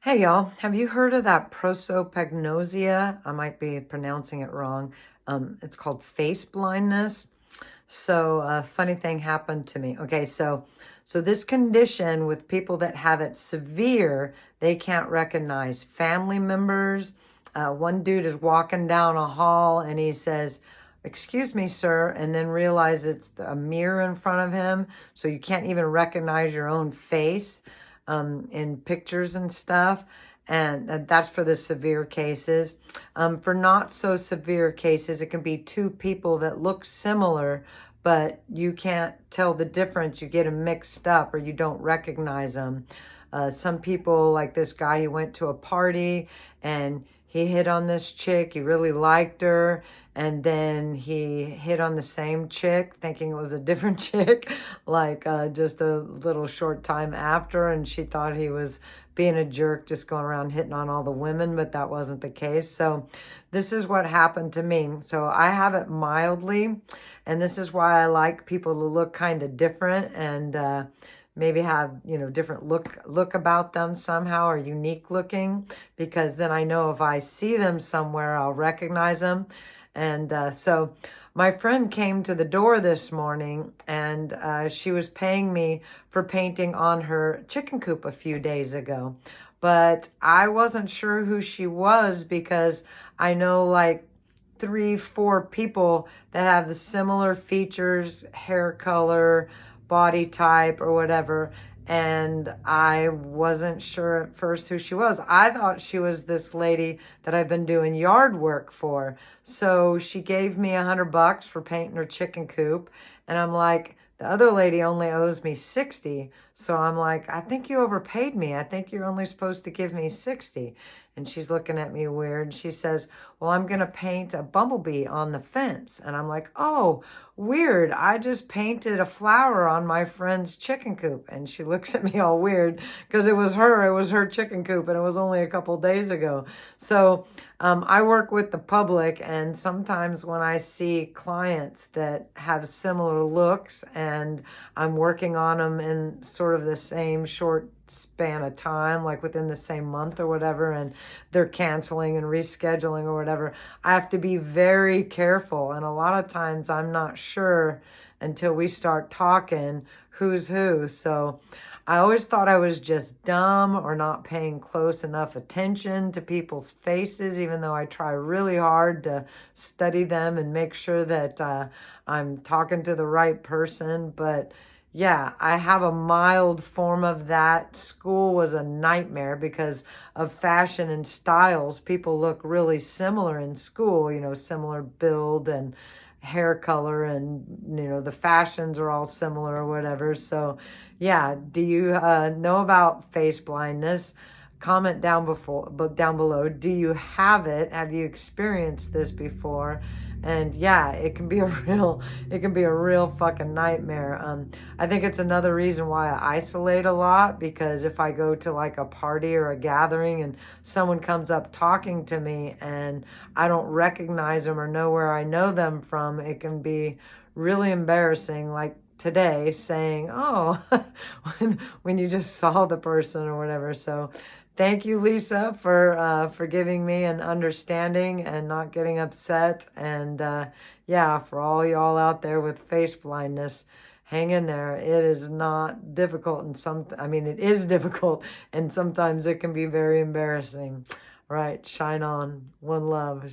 Hey y'all, have you heard of that prosopagnosia? I might be pronouncing it wrong. It's called face blindness. So a funny thing happened to me. Okay, so this condition with people that have it severe, they can't recognize family members. One dude is walking down a hall and he says, "Excuse me, sir," and then realize it's a mirror in front of him, so you can't even recognize your own face in pictures and stuff. And that's for the severe cases. For not so severe cases, it can be two people that look similar, but you can't tell the difference. You get them mixed up or you don't recognize them. Some people, like this guy, he went to a party and he hit on this chick. He really liked her. And then he hit on the same chick, thinking it was a different chick, like just a little short time after. And she thought he was being a jerk, just going around hitting on all the women, but that wasn't the case. So this is what happened to me. So I have it mildly, and this is why I like people to look kind of different and maybe have, different look about them somehow, or unique looking, because then I know if I see them somewhere, I'll recognize them. And so my friend came to the door this morning and she was paying me for painting on her chicken coop a few days ago. But I wasn't sure who she was because I know like 3, 4 people that have the similar features, hair color, body type, or whatever. And I wasn't sure at first who she was. I thought she was this lady that I've been doing yard work for. So she gave me $100 for painting her chicken coop. And I'm like, the other lady only owes me 60. So I'm like, I think you overpaid me. I think you're only supposed to give me 60. And she's looking at me weird. She says, well, I'm going to paint a bumblebee on the fence. And I'm like, oh, weird. I just painted a flower on my friend's chicken coop. And she looks at me all weird because it was her chicken coop, and it was only a couple days ago. So I work with the public, and sometimes when I see clients that have similar looks and I'm working on them in sort of the same short span of time, like within the same month or whatever, and they're canceling and rescheduling or whatever, I have to be very careful. And a lot of times I'm not sure until we start talking who's who. So I always thought I was just dumb or not paying close enough attention to people's faces, even though I try really hard to study them and make sure that I'm talking to the right person. But yeah, I have a mild form of that. School was a nightmare because of fashion and styles. People look really similar in school, similar build and hair color, and the fashions are all similar or whatever. So yeah, do you know about face blindness? Comment down below. Do you have it? Have you experienced this before? And yeah, it can be a real fucking nightmare. I think it's another reason why I isolate a lot, because if I go to like a party or a gathering and someone comes up talking to me and I don't recognize them or know where I know them from, it can be really embarrassing. Like today, saying, oh, when you just saw the person or whatever. So thank you, Lisa, for giving me an understanding and not getting upset. And yeah, for all y'all out there with face blindness, hang in there. It is not difficult, and it is difficult, and sometimes it can be very embarrassing. Right, shine on. One love.